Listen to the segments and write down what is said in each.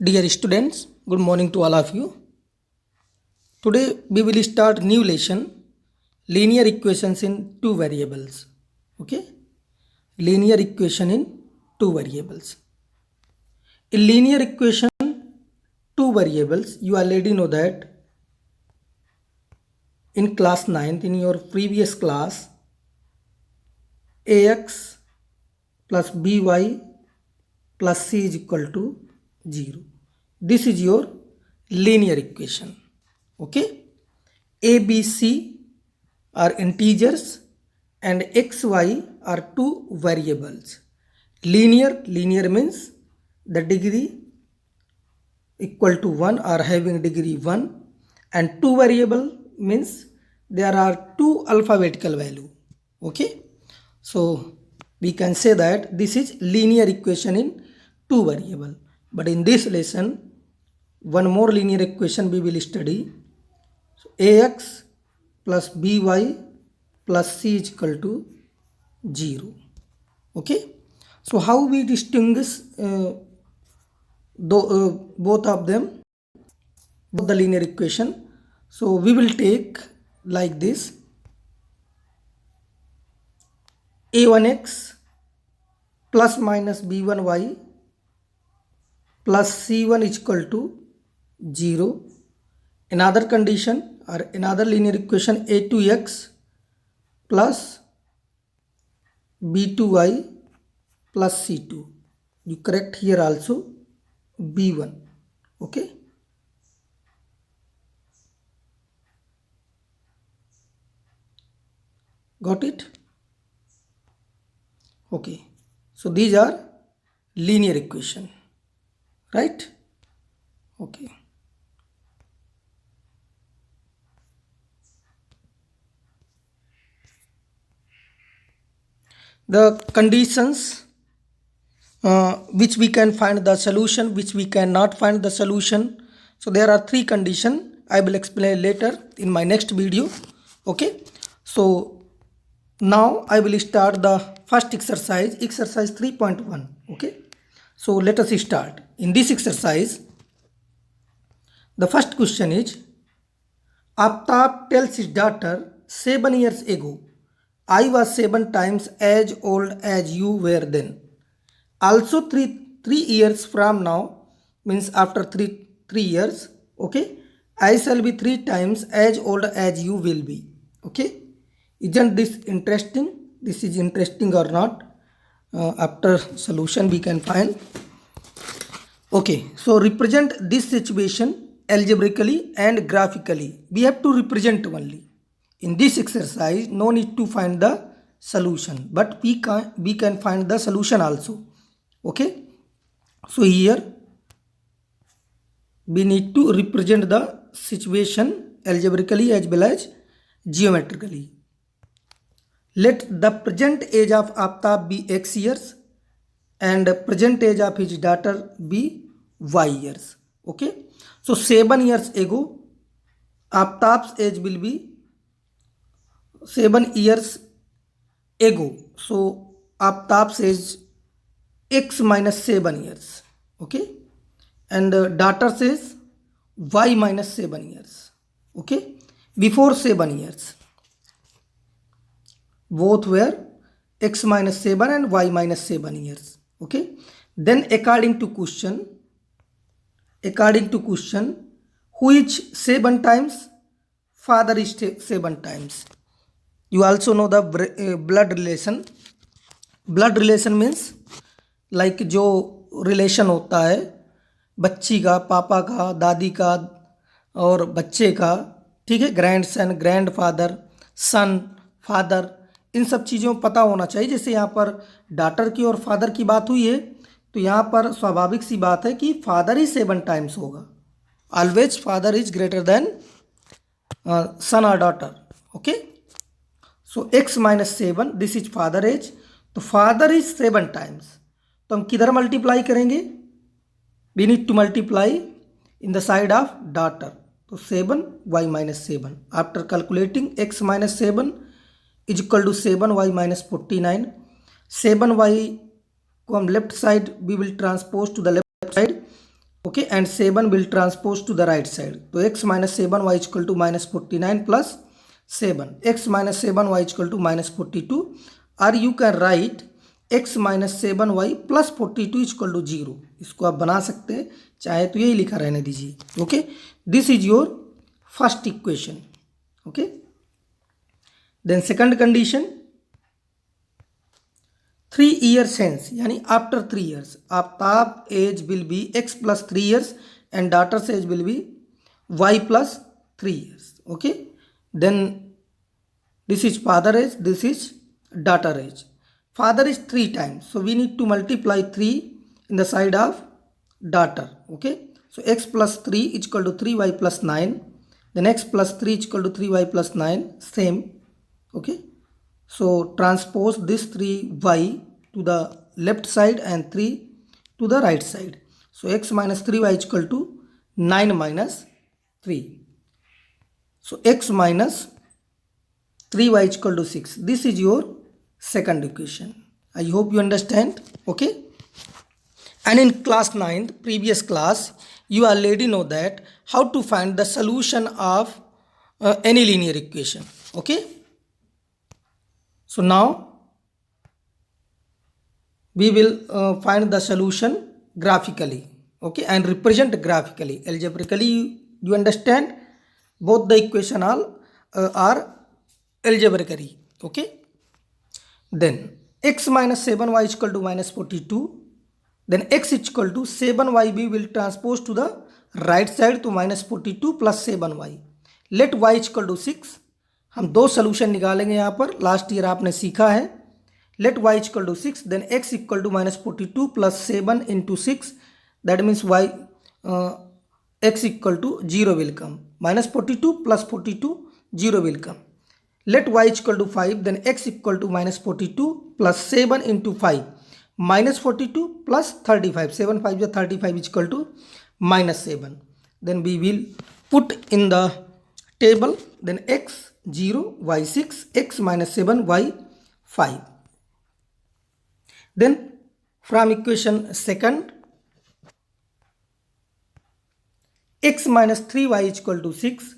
Dear students, good morning to all of you. Today we will start new lesson, linear equations in two variables. Okay, linear equation in two variables. In linear equation, two variables, you already know that in class 9th, in your previous class, ax plus by plus c is equal to 0. This is your linear equation. Okay, a, b, c are integers and x, y are two variables. Linear means the degree equal to 1 or having degree 1, and two variable means there are two alphabetical value. Okay, so we can say that this is linear equation in two variable. But in this lesson, one more linear equation we will study. So ax plus by plus c is equal to 0. Okay, so how we distinguish both of them, both the linear equation? So we will take like this: a1x plus minus b1y plus c1 is equal to 0. Another condition or another linear equation, a2x plus b2y plus c2. You correct here also b1. Okay, got it? Okay, so these are linear equation, right? Okay, the conditions which we can find the solution, which we cannot find the solution. So there are three conditions. I will explain later in my next video. Okay, so now I will start the first exercise 3.1. Okay, so let us start. In this exercise, the first question is, Aftab tells his daughter, 7 years ago, I was 7 times as old as you were then. Also 3 years from now, means after 3 years, okay, I shall be 3 times as old as you will be. Okay, isn't this interesting? This is interesting or not? After solution we can find. Okay, so represent this situation algebraically and graphically. We have to represent only. In this exercise, no need to find the solution, but we can find the solution also. Okay, so here we need to represent the situation algebraically as well as geometrically. Let the present age of Aftab be x years and present age of his daughter be y years. Okay, so 7 years ago, Aftab's age will be 7 years ago. So Aftab's age x minus 7 years. Okay, and daughter says y minus 7 years. Okay, before 7 years, both were x minus 7 and y minus 7 years. Okay, then according to question, who is 7 times? Father is 7 times. You also know the blood relation. Blood relation means like जो relation होता है बच्ची का, पापा का, दादी का और बच्चे का, ठीक है, ग्रैंड सन, ग्रैंड फादर, सन, फादर, इन सब चीज़ों पता होना चाहिए. जैसे यहाँ पर डॉटर की और फादर की बात हुई है, तो यहाँ पर स्वाभाविक सी बात है कि फादर ही 7 टाइम्स होगा. Always father is greater than son और daughter. Okay, so x minus 7, this is father age, तो फादर इज 7 टाइम्स. तो हम किधर मल्टीप्लाई करेंगे? We need to multiply in the side of daughter. तो 7 y minus 7. After calculating x minus 7 is equal to 7 y minus 49. 7y को हम left side we will transpose to the left side okay, and 7 will transpose to the right side. So x minus 7y is equal to minus 49 plus 7. X minus 7y is equal to minus 42, or you can write x minus 7y plus 42 is equal to 0. इसको आप बना सकते हैं, चाहे तो यही लिखा रहने दीजिए. Okay, this is your first equation. Okay, then second condition, 3 years hence, यानी after 3 years, Aftab age will be x plus 3 years and daughter's age will be y plus 3 years. Okay, then this is father age, this is daughter age. Father is 3 times, so we need to multiply 3 in the side of daughter. Okay, so x plus 3 is equal to 3y plus 9, then x plus 3 is equal to 3y plus 9, same. Okay, so transpose this 3y to the left side and 3 to the right side. So x minus 3y is equal to 9 minus 3. So x minus 3y is equal to 6. This is your second equation. I hope you understand. Okay. And in class 9, previous class, you already know that how to find the solution of any linear equation. Okay. So now we will find the solution graphically, okay, and represent graphically. Algebraically, you understand, both the equation all are algebraically. Okay, then x minus 7y is equal to minus 42, then x is equal to 7yb will transpose to the right side to minus 42 plus 7y. Let y is equal to 6. हम दो solution निकालेंगे यहाँ पर, last year आपने सीखा है. Let y is equal to 6, then x equal to minus 42 plus 7 into 6, that means y x equal to 0 will come. Minus 42 plus 42, 0 will come. Let y is equal to 5, then x equal to minus 42 plus 7 into 5, minus 42 plus 35. 7 5 is 35 is equal to minus 7. Then we will put in the table, then x 0, y 6, x minus 7, y 5. Then from equation second, x minus 3y is equal to 6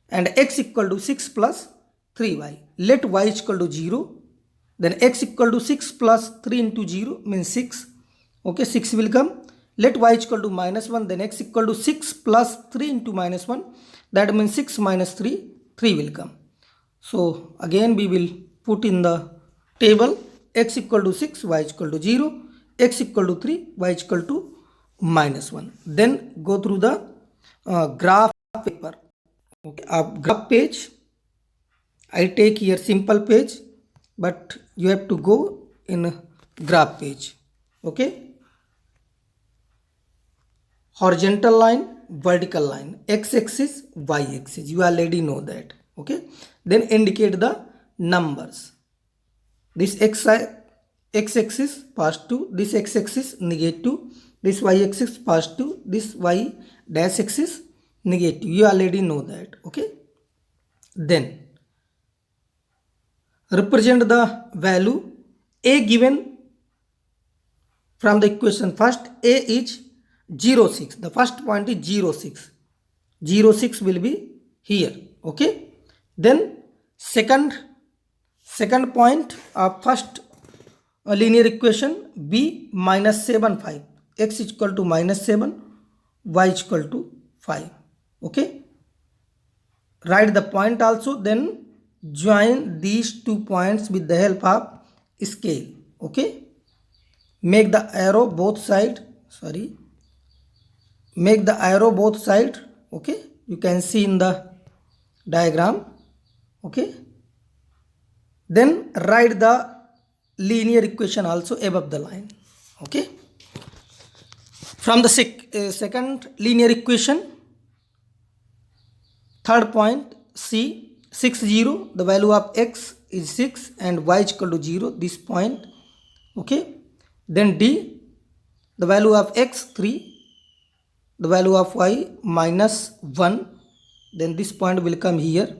and x equal to 6 plus 3y. Let y is equal to 0, then x equal to 6 plus 3 into 0 means 6. Okay, 6 will come. Let y is equal to minus 1, then x equal to 6 plus 3 into minus 1, that means 6 minus 3, 3 will come. So again we will put in the table, x equal to 6, y is equal to 0, x equal to 3, y is equal to minus 1. Then go through the graph paper. Okay, graph page. I take here simple page, but you have to go in graph page. Okay, horizontal line, vertical line, x-axis, y-axis, you already know that. Okay, then indicate the numbers. This x-axis positive, this x-axis negative, this y-axis positive, this y dash axis negative, you already know that. Okay, then represent the value a given from the equation. First, a is 0 6, the first point is 0 6, 0 6 will be here. Okay, then second point of first linear equation, b minus 7 5, x is equal to minus 7, y is equal to 5. Okay, write the point also, then join these 2 points with the help of scale. Okay, make the arrow both side, make the arrow both side. Okay, you can see in the diagram. Okay, then write the linear equation also above the line. Okay, from the second linear equation, third point, C 6 0, the value of x is 6 and y is equal to 0, this point. Okay, then D, the value of x 3, the value of y minus 1, then this point will come here,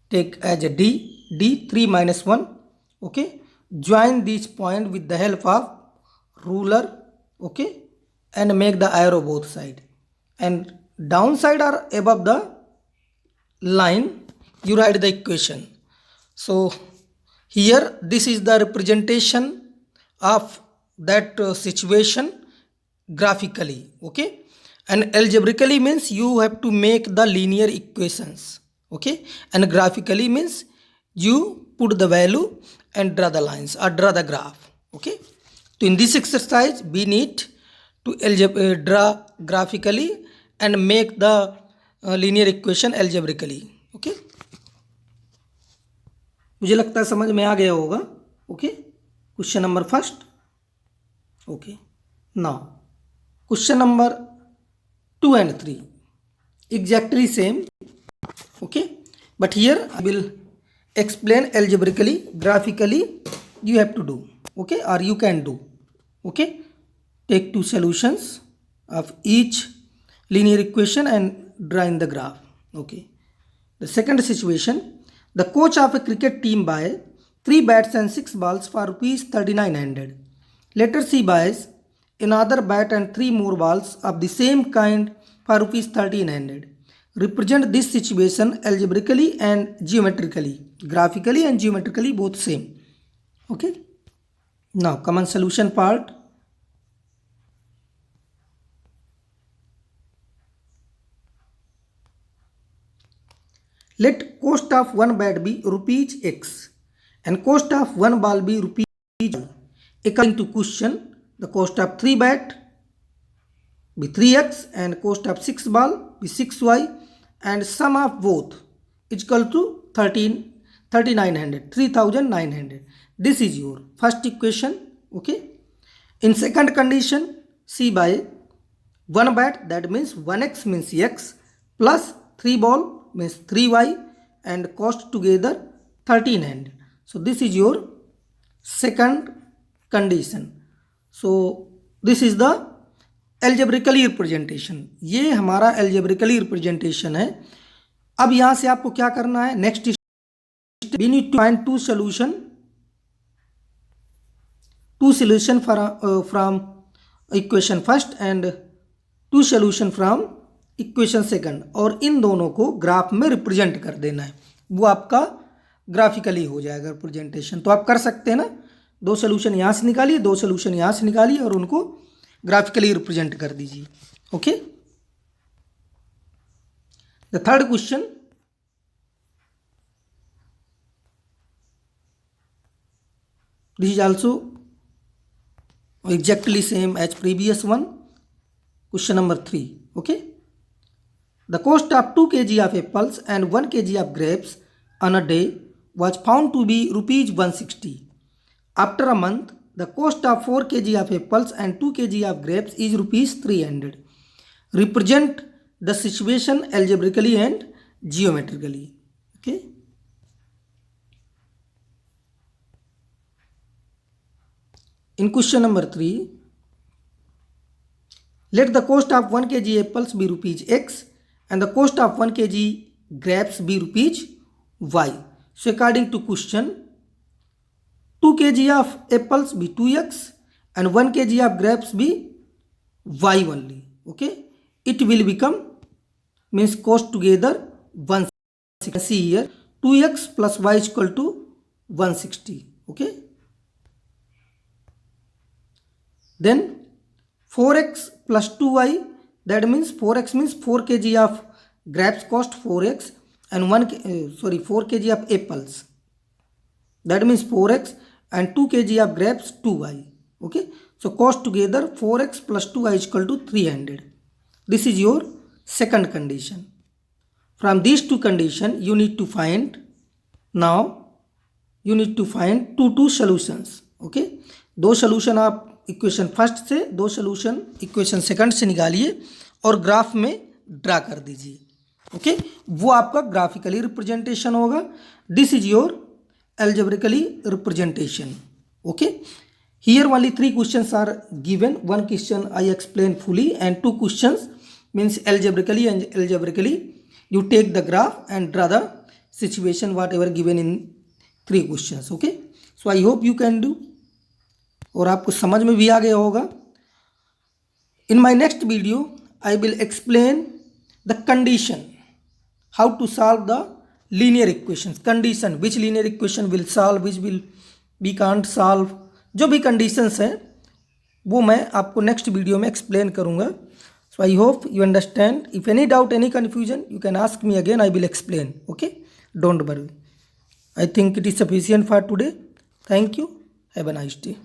take as a D 3 minus 1. Okay, join this point with the help of ruler. Okay, and make the arrow both side, and downside or above the line you write the equation. So here this is the representation of that situation graphically. Okay, and algebraically means you have to make the linear equations. Okay, and graphically means you put the value and draw the lines or draw the graph. Okay, so in this exercise we need to draw graphically and make the linear equation algebraically. Okay, मुझे लगता है समझ में आ गया होगा. Okay, question number first. Okay, now question number 2 and 3 exactly same. Okay, but here I will explain algebraically, graphically you have to do. Okay, or you can do. Okay, take two solutions of each linear equation and draw in the graph. Okay, the second situation, the coach of a cricket team buy 3 bats and 6 balls for rupees 3900. Later she buys another bat and 3 more balls of the same kind for rupees 1300. Represent this situation algebraically and geometrically. Graphically and geometrically both same. Okay, now common solution part. Let cost of one bat be rupees x and cost of one ball be rupees y. According to question, the cost of 3 bat be 3x and cost of 6 ball be 6y, and sum of both is equal to 3900. This is your first equation. Okay, in second condition, C by 1 bat, that means 1x means x plus 3 ball means 3y and cost together 1300. So this is your second condition. So this is the algebraically representation. ये हमारा algebraically representation है. अब यहाँ से आपको क्या करना है, next we need to find two solution from equation first and two solution from equation second, और इन दोनों को ग्राफ में रिप्रेजेंट कर देना है. वो आपका ग्राफिकली हो जाएगा रिप्रेजेंटेशन. तो आप कर सकते हैं ना, 2 सोल्यूशन यहाँ से निकालिए, 2 सोल्यूशन यहाँ से निकालिए और उनको ग्राफिकली रिप्रेजेंट कर दीजिए. Okay, the third question, this is also exactly same as previous one. Question number 3. Okay, the cost of 2 kg of apples and 1 kg of grapes on a day was found to be rupees 160. After a month, the cost of 4 kg of apples and 2 kg of grapes is rupees 300. Represent the situation algebraically and geometrically. Okay, in question number 3, let the cost of 1 kg apples be rupees x and the cost of 1 kg grapes be rupees y. So according to question, 2 kg of apples be 2x and 1 kg of grapes be y only. Okay, it will become, means cost together 160. See here, 2x plus y is equal to 160. Okay, then 4x plus 2y, that means 4x means 4 kg of grapes cost 4x and 4 kg of apples, that means 4x and 2 kg of grapes 2y. Okay, so cost together 4x plus 2y is equal to 300. This is your second condition. From these two conditions you need to find, now you need to find two solutions. Okay, 2 solution आप equation first से, 2 solution equation second से निकालिए और graph में draw कर दीजिए. Okay, वो आपका ग्राफिकली रिप्रेजेंटेशन होगा. This is your algebraically representation. Okay, here only 3 questions are given. 1 question I explain fully and 2 questions means algebraically, and algebraically you take the graph and draw the situation whatever given in 3 questions. Okay, so I hope you can do और आपको समझ में भी आ गया होगा. In my next video, I will explain the condition, how to solve the linear equations. Condition, which linear equation will solve, which will we can't solve, जो भी conditions हैं वो मैं आपको next video में explain करूँगा. So I hope you understand. If any doubt, any confusion, you can ask me again. I will explain. Okay? Don't worry. I think it is sufficient for today. Thank you. Have a nice day.